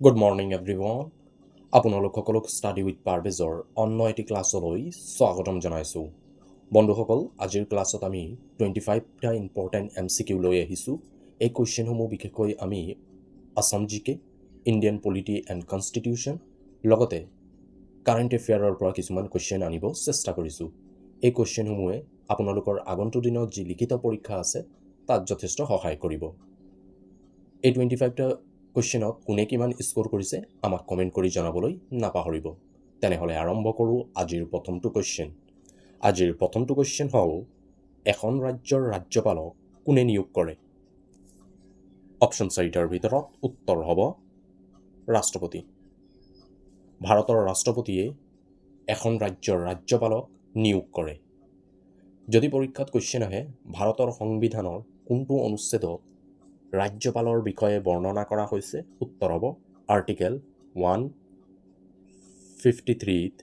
Good morning everyone. আপোনালোক সকলক study with পাৰভেজৰ অন্য এটি ক্লাছলৈ স্বাগতম জনাইছোঁ। বন্ধুসকল, আজিৰ ক্লাছত আমি 25টা ইম্পৰ্টেণ্ট MCQ লৈ আহিছোঁ। এই কুৱেশ্যনসমূহ বিশেষকৈ আমি আছাম জিকে, ইণ্ডিয়ান পলিটি এণ্ড কনষ্টিটিউশ্যন, লগতে কাৰেণ্ট এফেয়াৰৰ পৰা কিছুমান কুৱেশ্যন আনিব চেষ্টা কৰিছোঁ। এই কুৱেশ্যনসমূহে আপোনালোকৰ আগন্তুক দিনত যি লিখিত পৰীক্ষা আছে তাত যথেষ্ট সহায় কৰিব। এই 25টা কুৱেশ্যনত কোনে কিমান স্ক'ৰ কৰিছে আমাক কমেণ্ট কৰি জনাবলৈ নাপাহৰিব। তেনেহ'লে আৰম্ভ কৰোঁ আজিৰ প্ৰথমটো কুৱেশ্যন। আজিৰ প্ৰথমটো কুৱেশ্যন হ'ল, এখন ৰাজ্যৰ ৰাজ্যপালক কোনে নিয়োগ কৰে? অপশ্যন 4টাৰ ভিতৰত উত্তৰ হ'ব ৰাষ্ট্ৰপতি। ভাৰতৰ ৰাষ্ট্ৰপতিয়ে এখন ৰাজ্যৰ ৰাজ্যপালক নিয়োগ কৰে। যদি পৰীক্ষাত কুৱেশ্যন আহে ভাৰতৰ সংবিধানৰ কোনটো অনুচ্ছেদত ৰাজ্যপালৰ বিষয়ে বৰ্ণনা কৰা হৈছে, উত্তৰ হ'ব আৰ্টিকেল 153ত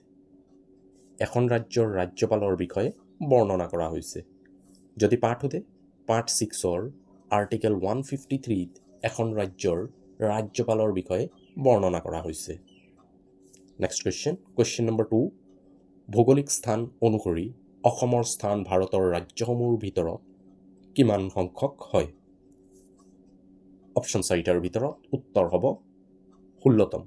এখন ৰাজ্যৰ ৰাজ্যপালৰ বিষয়ে বৰ্ণনা কৰা হৈছে। যদি পাৰ্ট সোধে পাৰ্ট 6ৰ আৰ্টিকেল 153ত এখন ৰাজ্যৰ ৰাজ্যপালৰ বিষয়ে বৰ্ণনা কৰা হৈছে। নেক্সট কুৱেশ্যন নম্বৰ 2, ভৌগোলিক স্থান অনুসৰি অসমৰ স্থান ভাৰতৰ ৰাজ্যসমূহৰ ভিতৰত কিমান সংখ্যক হয়? অপশ্যন 4টাৰ ভিতৰত উত্তৰ হ'ব 16তম।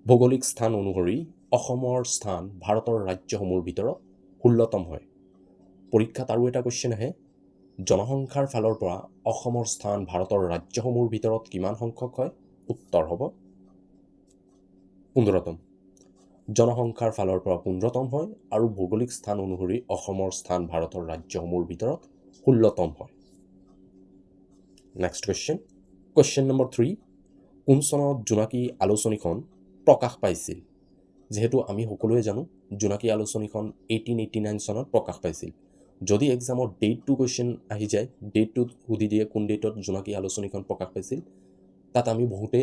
ভৌগোলিক স্থান অনুসৰি অসমৰ স্থান ভাৰতৰ ৰাজ্যসমূহৰ ভিতৰত 16তম হয়। পৰীক্ষাত আৰু এটা কুৱেশ্যন আহে, জনসংখ্যাৰ ফালৰ পৰা অসমৰ স্থান ভাৰতৰ ৰাজ্যসমূহৰ ভিতৰত কিমান সংখ্যক হয়? উত্তৰ হ'ব 15তম। জনসংখ্যাৰ ফালৰ পৰা 15তম হয় আৰু ভৌগোলিক স্থান অনুসৰি অসমৰ স্থান ভাৰতৰ ৰাজ্যসমূহৰ ভিতৰত 16তম হয়। নেক্সট কুৱেশ্যন নম্বৰ 3, কোন চনত জোনাকী আলোচনীখন প্ৰকাশ পাইছিল? যিহেতু আমি সকলোৱে জানো জোনাকী আলোচনীখন 1889 চনত প্ৰকাশ পাইছিল। যদি এক্সামত ডেটটো কুৱেশ্যন আহি যায়, ডেটটো সুধি দিয়ে কোন ডেটত জোনাকী আলোচনীখন প্ৰকাশ পাইছিল, তাত আমি বহুতে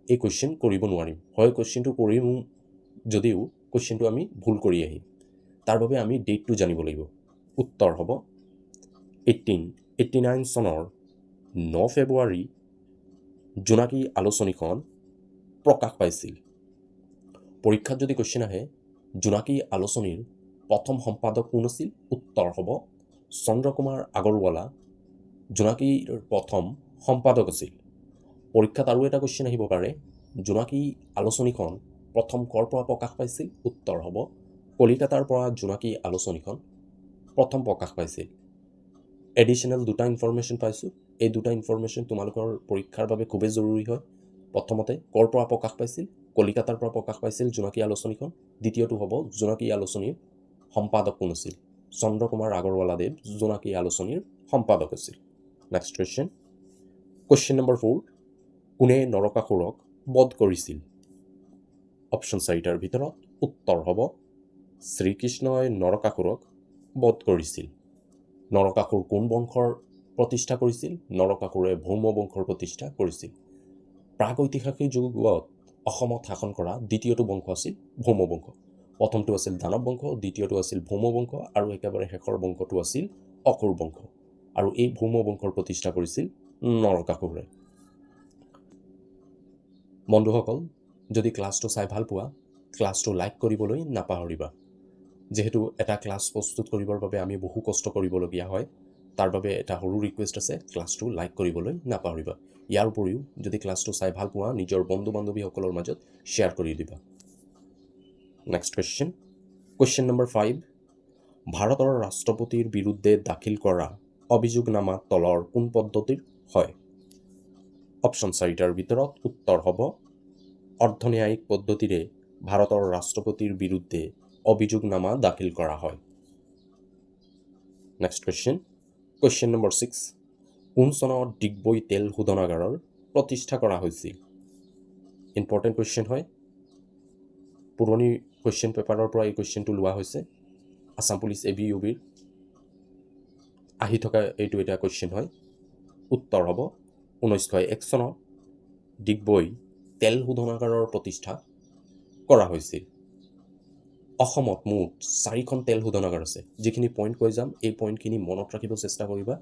এই কুৱেশ্যন কৰিব নোৱাৰিম। হয় কুৱেশ্যনটো কৰিম যদিও কুৱেশ্যনটো আমি ভুল কৰি আহিম। তাৰ বাবে আমি ডেটটো জানিব লাগিব। উত্তৰ হ'ব 1889 চনৰ 9 ফেব্ৰুৱাৰী জোনাকী আলোচনীখন প্ৰকাশ পাইছিল। পৰীক্ষাত যদি কুৱেশ্যন আহে জোনাকী আলোচনীৰ প্ৰথম সম্পাদক কোন আছিল? উত্তৰ হ'ব চন্দ্ৰকুমাৰ আগৰৱালা জোনাকীৰ প্ৰথম সম্পাদক আছিল। পৰীক্ষাত আৰু এটা কুৱেশ্যন আহিব পাৰে, জোনাকী আলোচনীখন প্ৰথম ক'ৰ পৰা প্ৰকাশ পাইছিল? উত্তৰ হ'ব কলিকতাৰ পৰা জোনাকী আলোচনীখন প্ৰথম প্ৰকাশ পাইছিল। এডিশ্যনেল দুটা ইনফৰমেশ্যন পাইছোঁ। এই দুটা ইনফৰমেশ্যন তোমালোকৰ পৰীক্ষাৰ বাবে খুবেই জৰুৰী হয়। প্ৰথমতে ক'ৰ পৰা প্ৰকাশ পাইছিল? কলিকতাৰ পৰা প্ৰকাশ পাইছিল জোনাকী আলোচনীখন। দ্বিতীয়টো হ'ব জোনাকী আলোচনীৰ সম্পাদক কোন আছিল? চন্দ্ৰকুমাৰ আগৰৱালাদেৱ জোনাকী আলোচনীৰ সম্পাদক আছিল। নেক্সট কুৱেশ্যন নম্বৰ 4, কোনে নৰকাসুৰক বধ কৰিছিল? অপশ্যন 4টাৰ ভিতৰত উত্তৰ হ'ব শ্ৰীকৃষ্ণই নৰকাসুৰক বধ কৰিছিল। নৰকাসুৰ কোন বংশৰ প্ৰতিষ্ঠা কৰিছিল? নৰকাসুৰে ভৌম বংশৰ প্ৰতিষ্ঠা কৰিছিল। প্ৰাগৈতিহাসিক যুগত অসমত শাসন কৰা দ্বিতীয়টো বংশ আছিল ভৌম বংশ। প্ৰথমটো আছিল দানৱ বংশ, দ্বিতীয়টো আছিল ভৌম বংশ আৰু একেবাৰে শেষৰ বংশটো আছিল অসুৰ বংশ। আৰু এই ভৌম বংশৰ প্ৰতিষ্ঠা কৰিছিল নৰকাসুৰে। বন্ধুসকল, যদি ক্লাছটো চাই ভাল পোৱা ক্লাছটো লাইক কৰিবলৈ নাপাহৰিবা। যিহেতু এটা ক্লাছ প্ৰস্তুত কৰিবৰ বাবে আমি বহু কষ্ট কৰিবলগীয়া হয়, তাৰ বাবে এটা সৰু ৰিকুৱেষ্ট আছে, ক্লাছটো লাইক কৰিবলৈ নাপাহৰিবা। ইয়াৰ উপৰিও যদি ক্লাছটো চাই ভাল পোৱা নিজৰ বন্ধু বান্ধৱীসকলৰ মাজত শ্বেয়াৰ কৰি দিবা। নেক্সট কুৱেশ্যন নম্বৰ 5, ভাৰতৰ ৰাষ্ট্ৰপতিৰ বিৰুদ্ধে দাখিল কৰা অভিযোগনামা তলৰ কোন পদ্ধতিৰ হয়? অপশ্যন 4টাৰ ভিতৰত উত্তৰ হ'ব অৰ্ধন্যায়িক পদ্ধতিৰে ভাৰতৰ ৰাষ্ট্ৰপতিৰ বিৰুদ্ধে অভিযোগনামা দাখিল কৰা হয়। নেক্সট কুৱেশ্যন নম্বৰ 6, কোন চনত ডিগবৈ তেল শোধনাগাৰৰ প্ৰতিষ্ঠা কৰা হৈছিল? ইম্পৰ্টেণ্ট কুৱেশ্যন হয়। পুৰণি কুৱেশ্যন পেপাৰৰ পৰা এই কুৱেশ্যনটো লোৱা হৈছে। আছাম পুলিচ ABUBৰ আহি থকা এইটো এটা কুৱেশ্যন হয়। উত্তৰ হ'ব 1901 চনত ডিগবৈ তেল শোধনাগাৰৰ প্ৰতিষ্ঠা কৰা হৈছিল। অসমত মুঠ 4খন তেল শোধনাগাৰ আছে। যিখিনি পইণ্ট কৈ যাম এই পইণ্টখিনি মনত ৰাখিব চেষ্টা কৰিবা।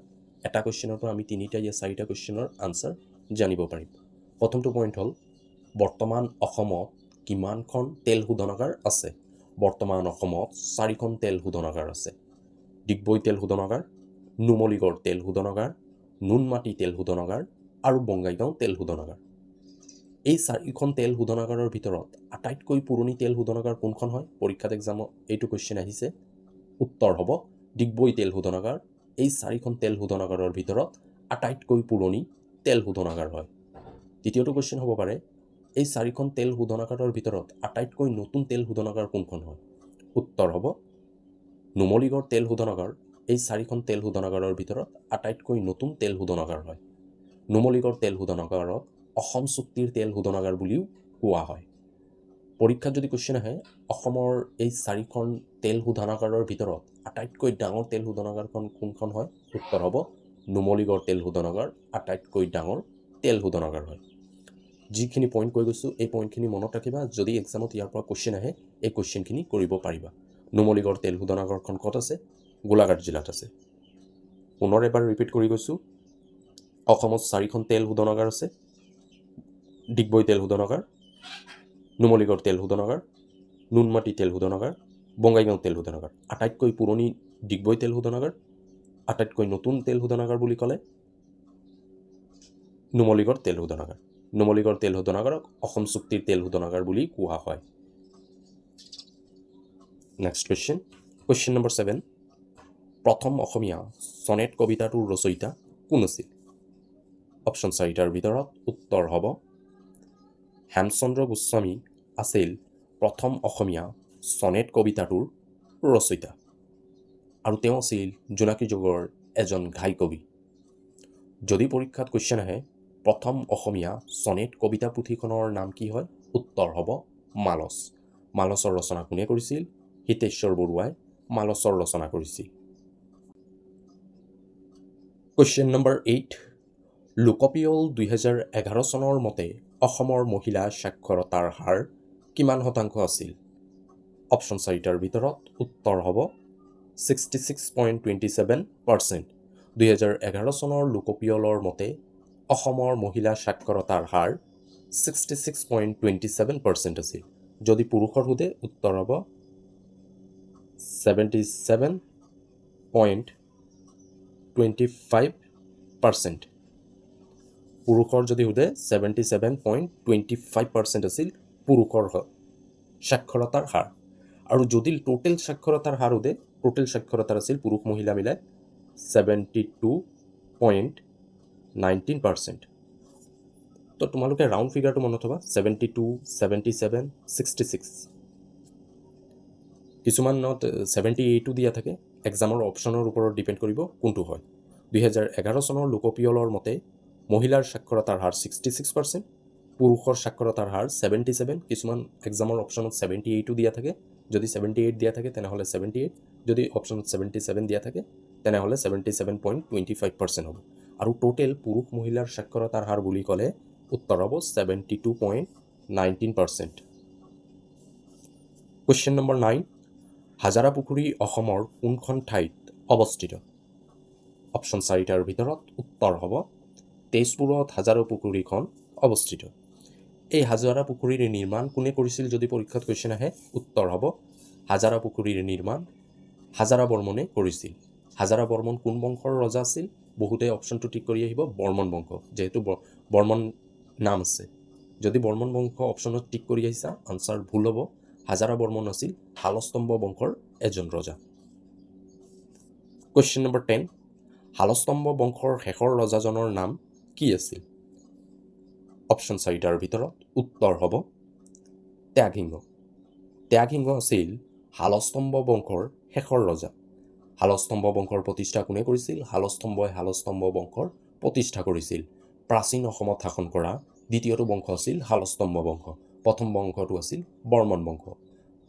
এটা কুৱেশ্যনৰ পৰা আমি 3টা ইয়া 4টা কুৱেশ্যনৰ আনচাৰ জানিব পাৰিম। প্ৰথমটো পইণ্ট হ'ল বৰ্তমান অসমত কিমানখন তেল শোধনাগাৰ আছে? বৰ্তমান অসমত 4খন তেল শোধনাগাৰ আছে। ডিগবৈ তেল শোধনাগাৰ, নুমলীগড় তেল শোধনাগাৰ, নুনমাটি তেল শোধনাগাৰ আৰু বঙাইগাঁও তেল শোধনাগাৰ। এই 4খন তেল শোধনাগাৰৰ ভিতৰত আটাইতকৈ পুৰণি তেল শোধনাগাৰ কোনখন হয়? পৰীক্ষাত এক্সামত এইটো কুৱেশ্যন আহিছে। উত্তৰ হ'ব ডিগবৈ তেল শোধনাগাৰ। এই 4খন তেল শোধনাগাৰৰ ভিতৰত আটাইতকৈ পুৰণি তেল শোধনাগাৰ হয়। দ্বিতীয়টো কুৱেশ্যন হ'ব পাৰে, এই 4খন তেল শোধনাগাৰৰ ভিতৰত আটাইতকৈ নতুন তেল শোধনাগাৰ কোনখন হয়? উত্তৰ হ'ব নুমলীগড় তেল শোধনাগাৰ। এই 4খন তেল শোধনাগাৰৰ ভিতৰত আটাইতকৈ নতুন তেল শোধনাগাৰ হয়। নুমলীগড় তেল শোধনাগাৰক অসম চুক্তিৰ তেল শোধনাগাৰ বুলিও কোৱা হয়। পৰীক্ষাত যদি কুৱেশ্যন আহে অসমৰ এই 4খন তেল শোধনাগাৰৰ ভিতৰত আটাইতকৈ ডাঙৰ তেল শোধনাগাৰখন কোনখন হয়? উত্তৰ হ'ব নুমলীগড় তেল শোধনাগাৰ আটাইতকৈ ডাঙৰ তেল শোধনাগাৰ হয়। যিখিনি পইণ্ট কৈ গৈছোঁ এই পইণ্টখিনি মনত ৰাখিবা। যদি এক্সামত ইয়াৰ পৰা কুৱেশ্যন আহে এই কুৱেশ্যনখিনি কৰিব পাৰিবা। নুমলীগড় তেল শোধনাগাৰখন ক'ত আছে? গোলাঘাট জিলাত আছে। পুনৰ এবাৰ ৰিপিট কৰি গৈছোঁ, অসমত 4খন তেল শোধনাগাৰ আছে। ডিগবৈ তেল শোধনাগাৰ, নুমলীগড় তেল শোধনাগাৰ, নুনমাটি তেল শোধনাগাৰ, বঙাইগাঁও তেল শোধনাগাৰ। আটাইতকৈ পুৰণি ডিগবৈ তেল শোধনাগাৰ, আটাইতকৈ নতুন তেল শোধনাগাৰ বুলি ক'লে নুমলীগড় তেল শোধনাগাৰ। নুমলীগড় তেল শোধনাগাৰক অসম চুক্তিৰ তেল শোধনাগাৰ বুলি কোৱা হয়। Next question, question number 7। প্ৰথম অসমীয়া চনেট কবিতাটোৰ ৰচয়িতা কোন আছিল? অপশ্যন 4টাৰ ভিতৰত উত্তৰ হ'ব হেমচন্দ্ৰ গোস্বামী আছিল প্ৰথম অসমীয়া চনেট কবিতাটোৰ ৰচয়িতা আৰু তেওঁ আছিল জোনাকী যুগৰ এজন ঘাই কবি। যদি পৰীক্ষাত কুৱেশ্যন আহে প্ৰথম অসমীয়া চনেট কবিতা পুথিখনৰ নাম কি হয়? উত্তৰ হ'ব মালচ। মালচৰ ৰচনা কোনে কৰিছিল? হিতেশ্বৰ বৰুৱাই মালচৰ ৰচনা কৰিছিল। Question number 8। লোকপিয়ল 2011 চনৰ মতে অসমৰ মহিলা সাক্ষৰতাৰ হাৰ কিমান শতাংশ আছিল? অপশ্যন 4টাৰ ভিতৰত উত্তৰ হ'ব 66.27%। 2011 চনৰ লোকপিয়লৰ মতে অসমৰ মহিলা সাক্ষৰতাৰ হাৰ 66.27% আছিল। যদি পুৰুষৰ সোধে উত্তৰ হ'ব 77.25%। পুৰুষৰ যদি সোধে 77.25% আছিল পুৰুষৰ সাক্ষৰতাৰ হাৰ। আৰু যদি টোটেল সাক্ষৰতাৰ হাৰ সোধে, টোটেল সাক্ষৰতাৰ আছিল পুৰুষ মহিলা মিলাই 72.19%। তো তোমালোকে ৰাউণ্ড ফিগাৰটো মনত থবা 72, 77, 66। কিছুমানত 78ও দিয়া থাকে। এক্সামৰ অপশ্যনৰ ওপৰত ডিপেণ্ড কৰিব কোনটো হয়। 2011 চনৰ লোকপিয়লৰ মতে মহিলাৰ সাক্ষৰতাৰ হাৰ 66%, পুৰুষৰ সাক্ষৰতাৰ হাৰ 77। কিছুমান এক্সামৰ অপশ্যনত 78ও দিয়া থাকে। যদি 78 দিয়া থাকে তেনেহ'লে 78, যদি অপশ্যনত 77 দিয়া থাকে তেনেহ'লে 77.25% হ'ব। আৰু টোটেল পুৰুষ মহিলাৰ সাক্ষৰতাৰ হাৰ বুলি ক'লে উত্তৰ হ'ব 72.19%। Question number 9। হাজাৰা পুখুৰী অসমৰ কোনখন ঠাইত অৱস্থিত? অপশ্যন 4টাৰ ভিতৰত উত্তৰ হ'ব তেজপুৰত হাজাৰা পুখুৰীখন অৱস্থিত। এই হাজাৰা পুখুৰীৰ নিৰ্মাণ কোনে কৰিছিল? যদি পৰীক্ষাত কুৱেশ্যন আহে উত্তৰ হ'ব হাজাৰা পুখুৰীৰ নিৰ্মাণ হাজাৰা বৰ্মনে কৰিছিল। হাজাৰা বৰ্মন কোন বংশৰ ৰজা আছিল? বহুতে অপশ্যনটো ঠিক কৰি আহিব বৰ্মন বংশ, যিহেতু বৰ্মন নাম আছে। যদি বৰ্মন বংশ অপশ্যনত টিক কৰি আহিছা আনচাৰ ভুল হ'ব। হাজাৰা বৰ্মন আছিল শালস্তম্ভ বংশৰ এজন ৰজা। Question number 10। শালস্তম্ভ বংশৰ শেষৰ ৰজাজনৰ নাম কি আছিল? অপশ্যন 4টাৰ ভিতৰত উত্তৰ হ'ব ত্যাগসিংহ। ত্যাগসিংহ আছিল শালস্তম্ভ বংশৰ শেষৰ ৰজা। শালস্তম্ভ বংশৰ প্ৰতিষ্ঠা কোনে কৰিছিল? শালস্তম্ভই শালস্তম্ভ বংশৰ প্ৰতিষ্ঠা কৰিছিল। প্ৰাচীন অসমত শাসন কৰা দ্বিতীয়টো বংশ আছিল শালস্তম্ভ বংশ। প্ৰথম বংশটো আছিল বৰ্মন বংশ।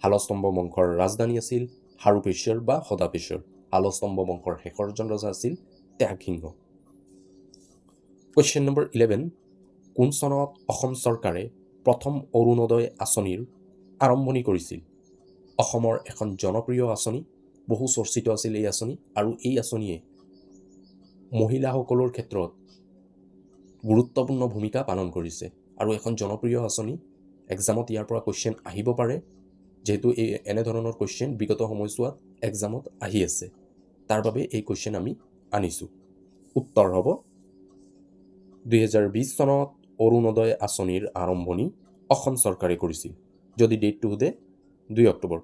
শালস্তম্ভ বংশৰ ৰাজধানী আছিল হাৰুপেশ্বৰ বা সদাপেশ্বৰ। শালস্তম্ভ বংশৰ শেষৰজন ৰজা আছিল ত্যাগসিংহ। Question number 11। কোন চনত অসম চৰকাৰে প্ৰথম অৰুণোদয় আঁচনিৰ আৰম্ভণি কৰিছিল? অসমৰ এখন জনপ্ৰিয় আঁচনি, বহু চৰ্চিত আছিল এই আঁচনি, আৰু এই আঁচনিয়ে মহিলাসকলৰ ক্ষেত্ৰত গুৰুত্বপূৰ্ণ ভূমিকা পালন কৰিছে আৰু এখন জনপ্ৰিয় আঁচনি। এক্সামত ইয়াৰ পৰা কুৱেশ্যন আহিব পাৰে, যিহেতু এনেধৰণৰ কুৱেশ্যন বিগত সময়ছোৱাত এক্সামত আহি আছে, তাৰ বাবে এই কুৱেশ্যন আমি আনিছোঁ। উত্তৰ হ'ব 2020 চনত অৰুণোদয় আঁচনিৰ আৰম্ভণি অসম চৰকাৰে কৰিছিল। যদি ডেটটো সোধে 2 অক্টোবৰ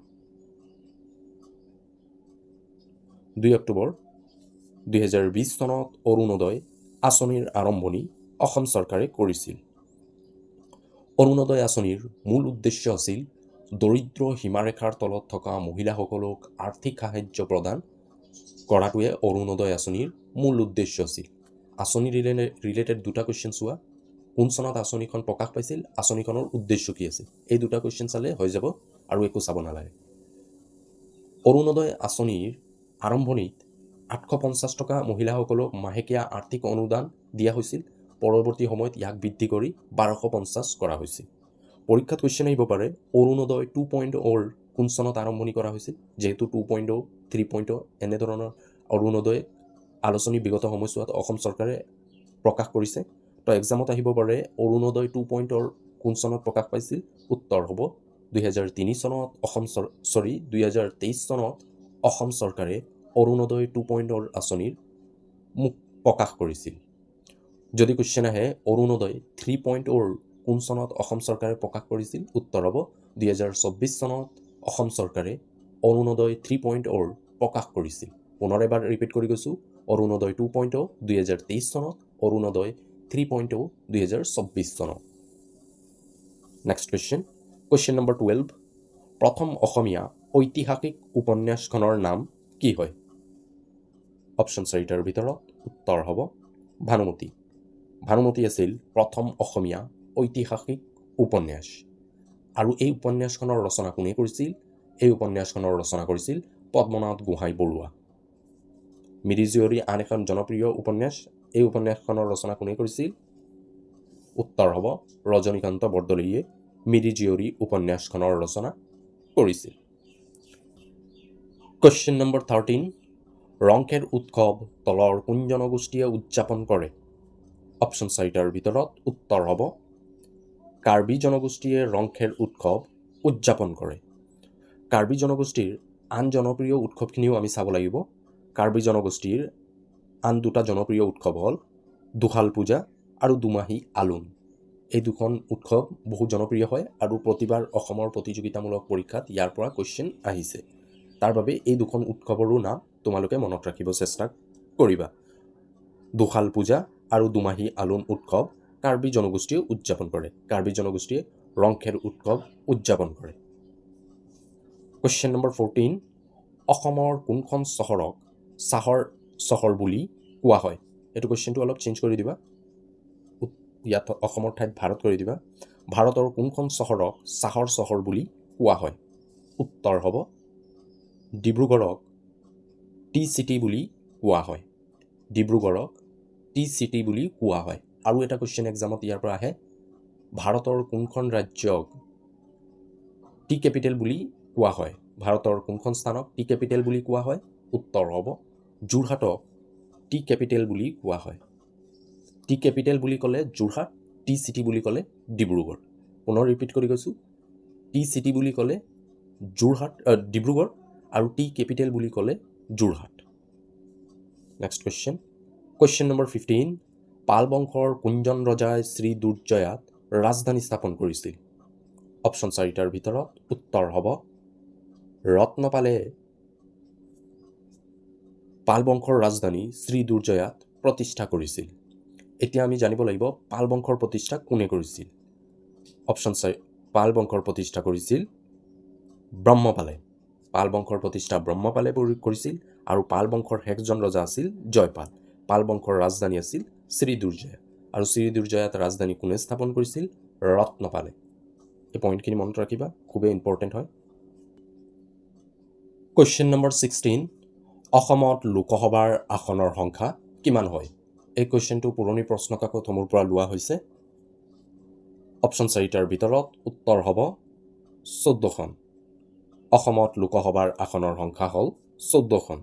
2020 চনত অৰুণোদয় আঁচনিৰ আৰম্ভণি অসম চৰকাৰে কৰিছিল। অৰুণোদয় আঁচনিৰ মূল উদ্দেশ্য আছিল দৰিদ্ৰ সীমাৰেখাৰ তলত থকা মহিলাসকলক আৰ্থিক সাহায্য প্ৰদান কৰাটোৱে অৰুণোদয় আঁচনিৰ মূল উদ্দেশ্য আছিল। আঁচনি ৰিলেটেড দুটা কুৱেশ্যন চোৱা। কোন চনত আঁচনিখন প্ৰকাশ পাইছিল, আঁচনিখনৰ উদ্দেশ্য কি আছিল, এই দুটা কুৱেশ্যন চালে হৈ যাব আৰু একো চাব নালাগে। অৰুণোদয় আঁচনিৰ আৰম্ভণিত 850 টকা মহিলাসকলক মাহেকীয়া আৰ্থিক অনুদান দিয়া হৈছিল। পৰৱৰ্তী সময়ত ইয়াক বৃদ্ধি কৰি 1250 কৰা হৈছিল। পৰীক্ষাত কুৱেশ্যন আহিব পাৰে অৰুণোদয় 2.0 কোন চনত আৰম্ভণি কৰা হৈছিল। যিহেতু 2.0, 3.0 এনেধৰণৰ অৰুণোদয় আলোচনী বিগত সময়ছোৱাত অসম চৰকাৰে প্ৰকাশ কৰিছে। তো এক্সামত আহিব পাৰে অৰুণোদয় 2.0 কোন চনত প্ৰকাশ পাইছিল। উত্তৰ হ'ব 2003 চনত 2023 চনত অসম চৰকাৰে অৰুণোদয় 2.0 আঁচনিৰ প্ৰকাশ কৰিছিল। যদি কুৱেশ্যন আহে অৰুণোদয় 3.0 কোন চনত অসম চৰকাৰে প্ৰকাশ কৰিছিল। উত্তৰ হ'ব 2024 চনত অসম চৰকাৰে অৰুণোদয় 3.0 প্ৰকাশ কৰিছিল। পুনৰ এবাৰ ৰিপিট কৰি গৈছোঁ, অৰুণোদয় 2.0 2023 চনত, অৰুণোদয় 3.0 2024 চনত। Next question number 12। প্ৰথম অসমীয়া ঐতিহাসিক উপন্যাসখনৰ নাম কি হয়। অপশ্যন 4টাৰ ভিতৰত উত্তৰ হ'ব ভানুমতী। ভানুমতী আছিল প্ৰথম অসমীয়া ঐতিহাসিক উপন্যাস। আৰু এই উপন্যাসখনৰ ৰচনা কোনে কৰিছিল। এই উপন্যাসখনৰ ৰচনা কৰিছিল পদ্মনাথ গোহাঁই বৰুৱা। মিৰি জীয়ৰী আন এখন জনপ্ৰিয় উপন্যাস। এই উপন্যাসখনৰ ৰচনা কোনে কৰিছিল। উত্তৰ হ'ব ৰজনীকান্ত বৰদলৈয়ে মিৰি জীয়ৰী উপন্যাসখনৰ ৰচনা কৰিছিল। Question number 13। ৰংঘেৰ উৎসৱ তলৰ কোন জনগোষ্ঠীয়ে উদযাপন কৰে। অপশ্যন 4টাৰ ভিতৰত উত্তৰ হ'ব কাৰ্বি জনগোষ্ঠীয়ে ৰংঘেৰ উৎসৱ উদযাপন কৰে। কাৰ্বি জনগোষ্ঠীৰ আন জনপ্ৰিয় উৎসৱখিনিও আমি চাব লাগিব। কাৰ্বি জনগোষ্ঠীৰ আন দুটা জনপ্ৰিয় উৎসৱ হ'ল দুশাল পূজা আৰু দুমাহী আলোন। এই দুখন উৎসৱ বহু জনপ্ৰিয় হয় আৰু প্ৰতিবাৰ অসমৰ প্ৰতিযোগিতামূলক পৰীক্ষাত ইয়াৰ পৰা কুৱেশ্যন আহিছে। তাৰ বাবে এই দুখন উৎসৱৰো নাম তোমালোকে মনত ৰাখিব চেষ্টা কৰিবা। দুশাল পূজা আৰু দুমাহী আলোন উৎসৱ কাৰ্বি জনগোষ্ঠীয়ে উদযাপন কৰে। কাৰ্বি জনগোষ্ঠীয়ে ৰংঘেৰ উৎসৱ উদযাপন কৰে। Question number 14। অসমৰ কোনখন চহৰক চাহৰ চহৰ বুলি কোৱা হয়। এইটো কুৱেশ্যনটো অলপ চেঞ্জ কৰি দিবা, ইয়াত অসমৰ ঠাইত ভাৰত কৰি দিবা। ভাৰতৰ কোনখন চহৰক চাহৰ চহৰ বুলি কোৱা হয়। উত্তৰ হ'ব ডিব্ৰুগড়ক টি চিটি বুলি কোৱা হয়। ডিব্ৰুগড়ক টি চিটি বুলি কোৱা হয়। আৰু এটা কুৱেশ্যন এক্সামত ইয়াৰ পৰা আহে ভাৰতৰ কোনখন ৰাজ্যক টি কেপিটেল বুলি কোৱা হয়। ভাৰতৰ কোনখন স্থানক টি কেপিটেল বুলি কোৱা হয়। উত্তৰ হ'ব যোৰহাটক টি কেপিটেল বুলি কোৱা হয়। টি কেপিটেল বুলি ক'লে যোৰহাট, টি চিটি বুলি ক'লে ডিব্ৰুগড়। পুনৰ ৰিপিট কৰি গৈছোঁ, টি চিটি বুলি ক'লে ডিব্ৰুগড় আৰু টি কেপিটেল বুলি ক'লে Jorhat. Next question number 15। Pal বংশৰ কোনজন ৰজাই শ্ৰী দুৰ্জয়াত ৰাজধানী স্থাপন কৰিছিল। অপশ্যন 4টাৰ ভিতৰত উত্তৰ হ'ব ৰত্নপালে পাল বংশৰ ৰাজধানী শ্ৰী দুৰ্জয়াত প্ৰতিষ্ঠা কৰিছিল। এতিয়া আমি জানিব লাগিব পাল বংশৰ প্ৰতিষ্ঠা কোনে কৰিছিল। অপশ্যন 4 পাল বংশৰ প্ৰতিষ্ঠা কৰিছিল ব্ৰহ্মপালে। পাল বংশৰ প্ৰতিষ্ঠা ব্ৰহ্মপালে কৰিছিল আৰু পাল বংশৰ শেষজন ৰজা আছিল জয়পাল। পাল বংশৰ ৰাজধানী আছিল শ্ৰী দুৰ্জয়া আৰু শ্ৰী দুৰ্জয়াত ৰাজধানী কোনে স্থাপন কৰিছিল। ৰত্নপালে। এই পইণ্টখিনি মনত ৰাখিবা, খুবেই ইম্পৰ্টেণ্ট হয়। Question number 16। অসমত লোকসভাৰ আসনৰ সংখ্যা কিমান হয়। এই কুৱেশ্যনটো পুৰণি প্ৰশ্নকাকতসমূহৰ পৰা লোৱা হৈছে। অপশ্যন 4টাৰ ভিতৰত উত্তৰ হ'ব 14খন। অসমত লোকসভাৰ আসনৰ সংখ্যা হ'ল 14খন।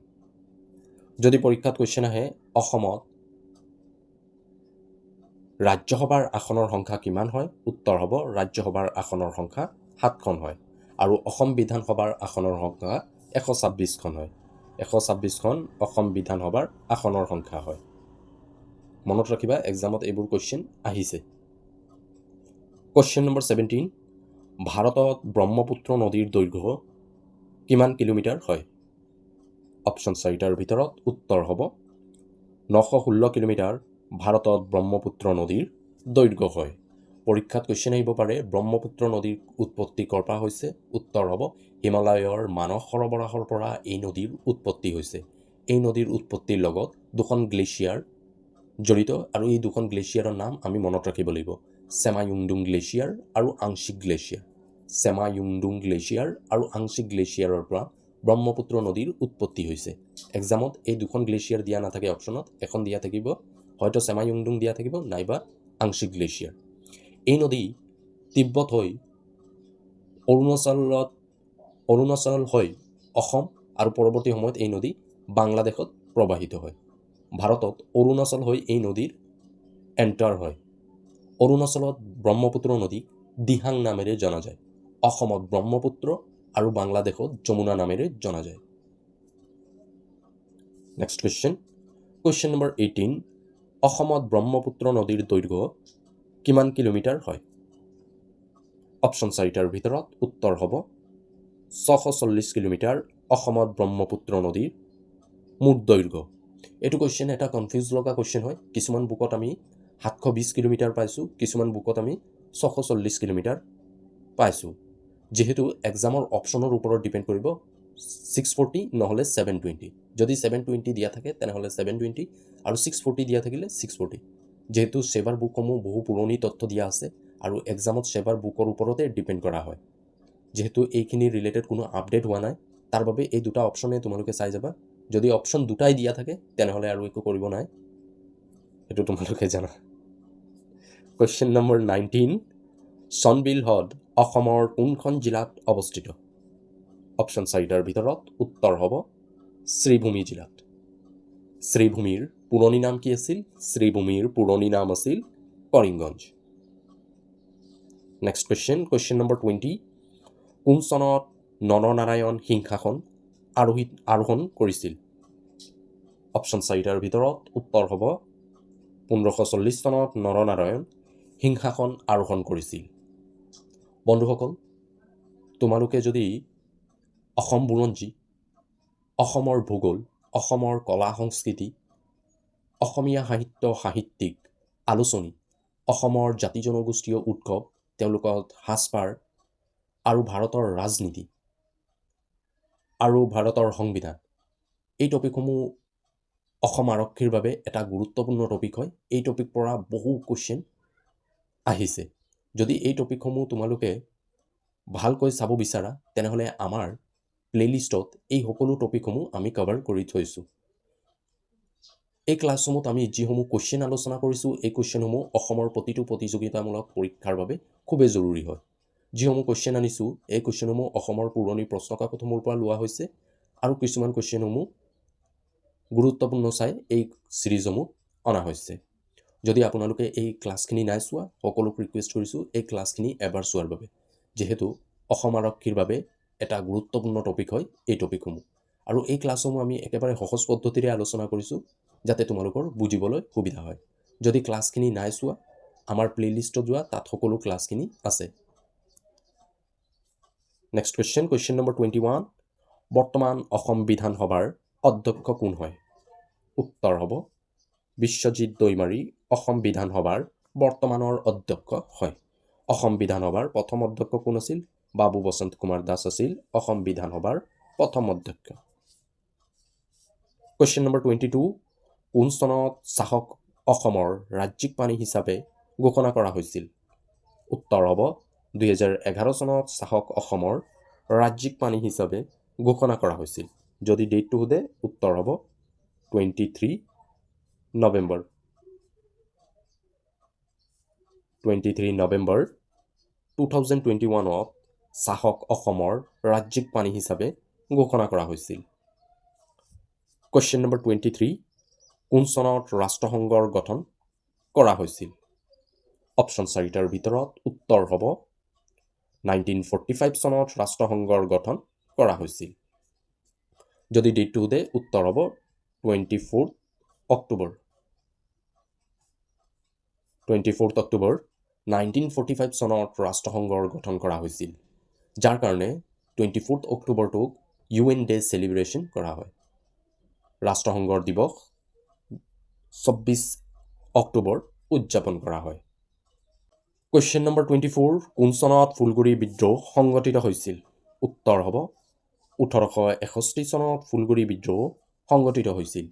যদি পৰীক্ষাত কুৱেশ্যন আহে অসমত ৰাজ্যসভাৰ আসনৰ সংখ্যা কিমান হয়? উত্তৰ হ'ব ৰাজ্যসভাৰ আসনৰ সংখ্যা 7খন হয় আৰু অসম বিধানসভাৰ আসনৰ সংখ্যা 126খন হয়। 126খন অসম বিধানসভাৰ আসনৰ সংখ্যা হয়। মনত ৰাখিবা, এক্সামত এইবোৰ কুৱেশ্যন আহিছে। কুৱেশ্যন নম্বৰ 17, ভাৰতত ব্ৰহ্মপুত্ৰ নদীৰ দৈৰ্ঘ্য কিমান কিলোমিটাৰ হয়? অপশ্যন 4টাৰ ভিতৰত উত্তৰ হ'ব 916 কিলোমিটাৰ ভাৰতত ব্ৰহ্মপুত্ৰ নদীৰ দৈৰ্ঘ্য হয়। পৰীক্ষাত কুৱেশ্যন আহিব পাৰে ব্ৰহ্মপুত্ৰ নদীৰ উৎপত্তি ক'ৰ পৰা হৈছে? উত্তৰ হ'ব হিমালয়ৰ মানস সৰবৰাহৰ পৰা এই নদীৰ উৎপত্তি হৈছে। এই নদীৰ উৎপত্তিৰ লগত দুখন গ্লেছিয়াৰ জড়িত আৰু এই দুখন গ্লেছিয়াৰৰ নাম আমি মনত ৰাখিব লাগিব, ছেমা-য়ুংডুং গ্লেছিয়াৰ আৰু আংশিক গ্লেছিয়াৰ। ছেমা-য়ুংডুং গ্লেছিয়াৰ আৰু আংশিক গ্লেছিয়াৰৰ পৰা ব্ৰহ্মপুত্ৰ নদীৰ উৎপত্তি হৈছে। এক্সামত এই দুখন গ্লেছিয়াৰ দিয়া নাথাকে অপশ্যনত, এখন দিয়া থাকিব, হয়তো ছেমা-য়ুংডুং দিয়া থাকিব নাইবা আংশিক গ্লেছিয়াৰ। এই নদী তিব্বত হৈ অৰুণাচল হৈ অসম আৰু পৰৱৰ্তী সময়ত এই নদী বাংলাদেশত প্ৰবাহিত হয়। ভাৰতত অৰুণাচল হৈ এই নদীৰ এণ্টাৰ হয়। অৰুণাচলত ব্ৰহ্মপুত্ৰ নদীক দিহাং নামেৰে জনা যায়। অসমত ব্ৰহ্মপুত্ৰ আৰু বাংলাদেশত যমুনা নামেৰে জনা যায়। নেক্সট কুৱেশ্যন, কুৱেশ্যন নম্বৰ 18, অসমত ব্ৰহ্মপুত্ৰ নদীৰ দৈৰ্ঘ্য কিমান কিলোমিটাৰ হয়? অপশ্যন 4টাৰ ভিতৰত উত্তৰ হ'ব 640 কিলোমিটাৰ অসমত ব্ৰহ্মপুত্ৰ নদীৰ মুঠ দৈৰ্ঘ্য। এইটো কুৱেশ্যন এটা কনফিউজ লগা কুৱেশ্যন হয়। কিছুমান বুকত আমি 720 কিলোমিটাৰ পাইছোঁ, কিছুমান বুকত আমি 640 কিলোমিটাৰ পাইছোঁ। যিহেতু এক্সামৰ অপশ্যনৰ ওপৰত ডিপেণ্ড কৰিব 640 নহ'লে 720। যদি 720 দিয়া থাকে তেনেহ'লে 720 আৰু 640 দিয়া থাকিলে 640। যিহেতু সেৱাৰ বুকসমূহ বহু পুৰণি তথ্য দিয়া আছে আৰু এক্সামত সেৱাৰ বুকৰ ওপৰতে ডিপেণ্ড কৰা হয়। যিহেতু এইখিনি ৰিলেটেড কোনো আপডেট হোৱা নাই, তাৰ বাবে এই দুটা অপশ্যনে তোমালোকে চাই যাবা। যদি অপশ্যন দুটাই দিয়া থাকে তেনেহ'লে আৰু একো কৰিব নাই, সেইটো তোমালোকে জানা। কুৱেশ্যন নম্বৰ 19, চনবিল হ্ৰদ অসমৰ কোনখন জিলাত অৱস্থিত? অপশ্যন 4টাৰ ভিতৰত উত্তৰ হ'ব শ্ৰীভূমি জিলাত। শ্ৰীভূমিৰ পুৰণি নাম কি আছিল? শ্ৰীভূমিৰ পুৰণি নাম আছিল Karimganj. Next question, question number 20, কোন চনত নৰনাৰায়ণ সিংহাসন আৰোহণ কৰিছিল? অপশ্যন 4টাৰ ভিতৰত উত্তৰ হ'ব 1540 চনত নৰনাৰায়ণ সিংহাসন আৰোহণ কৰিছিল। বন্ধুসকল, তোমালোকে যদি অসম বুৰঞ্জী, অসমৰ ভূগোল, অসমৰ কলা সংস্কৃতি, অসমীয়া সাহিত্য সাহিত্যিক আলোচনী, অসমৰ জাতি জনগোষ্ঠীয় উৎসৱ, তেওঁলোকৰ সাজপাৰ আৰু ভাৰতৰ ৰাজনীতি আৰু ভাৰতৰ সংবিধান, এই টপিকসমূহ অসম আৰক্ষীৰ বাবে এটা গুৰুত্বপূৰ্ণ টপিক হয়। এই টপিক পৰা বহু কুৱেশ্যন আহিছে। যদি এই টপিকসমূহ তোমালোকে ভালকৈ চাব বিচাৰা তেনেহ'লে আমাৰ প্লেলিষ্টত এই সকলো টপিকসমূহ আমি কভাৰ কৰি থৈছোঁ। এই ক্লাছসমূহত আমি যিসমূহ কুৱেশ্যন আলোচনা কৰিছোঁ, এই কুৱেশ্যনসমূহ অসমৰ প্ৰতিটো প্ৰতিযোগিতামূলক পৰীক্ষাৰ বাবে খুবেই জৰুৰী হয়। যিসমূহ কুৱেশ্যন আনিছোঁ, এই কুৱেশ্যনসমূহ অসমৰ পুৰণি প্ৰশ্নকাকতসমূহৰ পৰা লোৱা হৈছে আৰু কিছুমান কুৱেশ্যনসমূহ গুৰুত্বপূৰ্ণ চাই এই ছিৰিজসমূহ অনা হৈছে। যদি আপোনালোকে এই ক্লাছখিনি নাই চোৱা, সকলোক ৰিকুৱেষ্ট কৰিছোঁ এই ক্লাছখিনি এবাৰ চোৱাৰ বাবে। যিহেতু অসম আৰক্ষীৰ বাবে এটা গুৰুত্বপূৰ্ণ টপিক হয় এই টপিকসমূহ, আৰু এই ক্লাছসমূহ আমি একেবাৰে সহজ পদ্ধতিৰে আলোচনা কৰিছোঁ যাতে তোমালোকৰ বুজিবলৈ সুবিধা হয়। যদি ক্লাছখিনি নাই চোৱা, আমাৰ প্লেলিষ্টত যোৱা, তাত সকলো ক্লাছখিনি আছে। নেক্সট কুৱেশ্যন, কুৱেশ্যন নম্বৰ 21, বৰ্তমান অসম বিধানসভাৰ অধ্যক্ষ কোন হয়? উত্তৰ হ'ব বিশ্বজিৎ দৈমাৰী অসম বিধানসভাৰ বৰ্তমানৰ অধ্যক্ষ হয়। অসম বিধানসভাৰ প্ৰথম অধ্যক্ষ কোন আছিল? বাবু বসন্ত কুমাৰ দাস আছিল অসম বিধানসভাৰ প্ৰথম অধ্যক্ষ। কুৱেশ্যন নম্বৰ 22, কোন চনত চাহক অসমৰ ৰাজ্যিক পানী হিচাপে ঘোষণা কৰা হৈছিল? উত্তৰ হ'ব 2011 চনত চাহক অসমৰ ৰাজ্যিক পানী হিচাপে ঘোষণা কৰা হৈছিল। যদি ডেটটো সোধে উত্তৰ হ'ব 23 নৱেম্বৰ 2021ত চাহক অসমৰ ৰাজ্যিক পানী হিচাপে ঘোষণা কৰা হৈছিল। কুৱেশ্যন নম্বৰ 23, কোন চনত ৰাষ্ট্ৰসংঘৰ গঠন কৰা হৈছিল? অপশ্যন 4টাৰ ভিতৰত উত্তৰ হ'ব 1945 চনত ৰাষ্ট্ৰসংঘৰ গঠন কৰা হৈছিল। যদি ডেটটো সোধে উত্তৰ হ'ব 24 অক্টোবৰ। 24 অক্টোবৰ 1945 চনত ৰাষ্ট্ৰসংঘৰ গঠন কৰা হৈছিল, যাৰ কাৰণে 24 অক্টোবৰটোক UN ডে চেলিব্ৰেশ্যন কৰা হয়। ৰাষ্ট্ৰসংঘৰ দিৱস 24 অক্টোবৰ উদযাপন কৰা হয়। কুৱেশ্যন নম্বৰ 24, কোন চনত ফুলগুৰি বিদ্ৰোহ সংগঠিত হৈছিল? উত্তৰ হ'ব 1861 চনত ফুলগুৰি বিদ্ৰোহ সংগঠিত হৈছিল।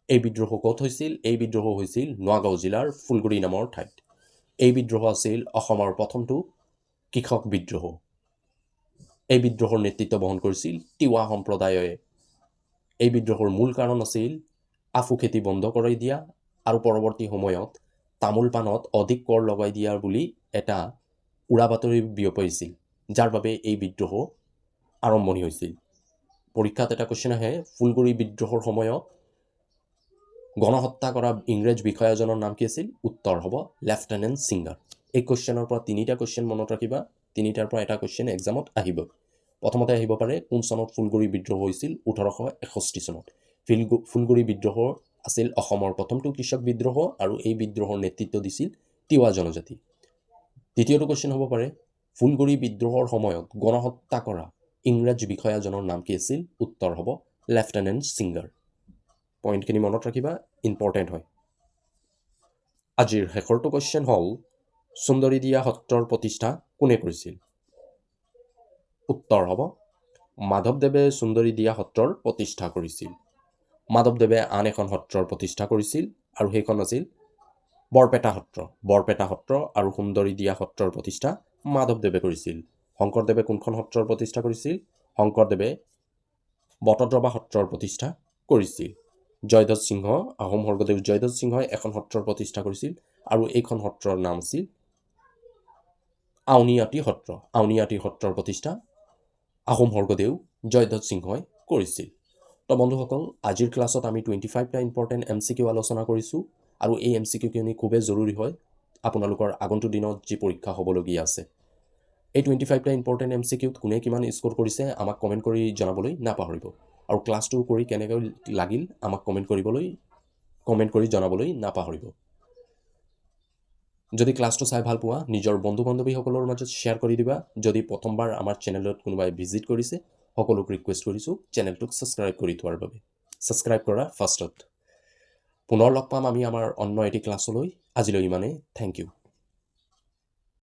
এই বিদ্ৰোহ ক'ত হৈছিল? এই বিদ্ৰোহ হৈছিল নগাঁও জিলাৰ ফুলগুৰি নামৰ ঠাইত। এই বিদ্ৰোহ আছিল অসমৰ প্ৰথমটো কৃষক বিদ্ৰোহ। এই বিদ্ৰোহৰ নেতৃত্ব বহন কৰিছিল তিৱা সম্প্ৰদায়ে। এই বিদ্ৰোহৰ মূল কাৰণ আছিল আফু খেতি বন্ধ কৰি দিয়া আৰু পৰৱৰ্তী সময়ত তামোল পাণত অধিক কৰ লগাই দিয়াৰ বুলি এটা উৰা বাতৰি বিয়পাইছিল, যাৰ বাবে এই বিদ্ৰোহ আৰম্ভণি হৈছিল। পৰীক্ষাত এটা কুৱেশ্যন আহে, ফুলগুৰি বিদ্ৰোহৰ সময়ত গণহত্যা কৰা ইংৰেজ বিষয়াজনৰ নাম কি আছিল? উত্তৰ হ'ব লেফটেনেণ্ট ছিংগাৰ। এই কুৱেশ্যনৰ পৰা 3টা কুৱেশ্যন মনত ৰাখিবা, 3টাৰ পৰা এটা কুৱেশ্যন এক্সামত আহিব। প্ৰথমতে আহিব পাৰে কোন চনত ফুলগুৰি বিদ্ৰোহ হৈছিল? 1861 চনত। ফুলগুৰি বিদ্ৰোহ আছিল অসমৰ প্ৰথমটো কৃষক বিদ্ৰোহ আৰু এই বিদ্ৰোহৰ নেতৃত্ব দিছিল তিৱা জনজাতি। দ্বিতীয়টো কুৱেশ্যন হ'ব পাৰে ফুলগুৰি বিদ্ৰোহৰ সময়ত গণহত্যা কৰা ইংৰাজ বিষয়াজনৰ নাম কি আছিল? উত্তৰ হ'ব লেফটেনেণ্ট ছিংগাৰ। পইণ্টখিনি মনত ৰাখিবা, ইম্পৰ্টেণ্ট হয়। আজিৰ শেষৰটো কুৱেশ্যন হ'ল সুন্দৰীদিয়া সত্ৰৰ প্ৰতিষ্ঠা কোনে কৰিছিল? উত্তৰ হ'ব মাধৱদেৱে সুন্দৰীদিয়া সত্ৰৰ প্ৰতিষ্ঠা কৰিছিল। মাধৱদেৱে আন এখন সত্ৰৰ প্ৰতিষ্ঠা কৰিছিল আৰু সেইখন আছিল বৰপেটা সত্ৰ। বৰপেটা সত্ৰ আৰু সুন্দৰীদিয়া সত্ৰৰ প্ৰতিষ্ঠা মাধৱদেৱে কৰিছিল। শংকৰদেৱে কোনখন সত্ৰৰ প্ৰতিষ্ঠা কৰিছিল? শংকৰদেৱে বটদ্ৰৱা সত্ৰৰ প্ৰতিষ্ঠা কৰিছিল। জয়ধ্বজ সিংহ, আহোম স্বৰ্গদেউ জয়ধ্বজ সিংহই এখন সত্ৰৰ প্ৰতিষ্ঠা কৰিছিল আৰু এইখন সত্ৰৰ নাম আছিল আউনীআটী সত্ৰ। আউনীআটী সত্ৰৰ প্ৰতিষ্ঠা আহোম স্বৰ্গদেউ জয়ধ্বজ সিংহই কৰিছিল। তো বন্ধুসকল, আজিৰ ক্লাছত আমি 25টা ইম্পৰ্টেণ্ট MCQ আলোচনা কৰিছোঁ আৰু এই MCQখিনি খুবেই জৰুৰী হয় আপোনালোকৰ আগন্তুক দিনত যি পৰীক্ষা হ'বলগীয়া আছে। এই 25টা ইম্পৰ্টেণ্ট MCQত কোনে কিমান স্ক'ৰ কৰিছে আমাক কমেণ্ট কৰি জনাবলৈ নাপাহৰিব। আৰু ক্লাছটো কৰি কেনেকৈ লাগিল আমাক কমেণ্ট কৰি জনাবলৈ নাপাহৰিব। যদি ক্লাছটো চাই ভাল পোৱা নিজৰ বন্ধু বান্ধৱীসকলৰ মাজত শ্বেয়াৰ কৰি দিবা। যদি প্ৰথমবাৰ আমাৰ চেনেলত কোনোবাই ভিজিট কৰিছে সকলোক ৰিকুৱেষ্ট কৰিছোঁ চেনেলটোক ছাবস্ক্ৰাইব কৰি থোৱাৰ বাবে। ছাবস্ক্ৰাইব কৰা ফাৰ্ষ্টত। পুনৰ লগ পাম আমি আমাৰ অন্য এটি ক্লাছলৈ। আজিলৈ ইমানেই। Thank U.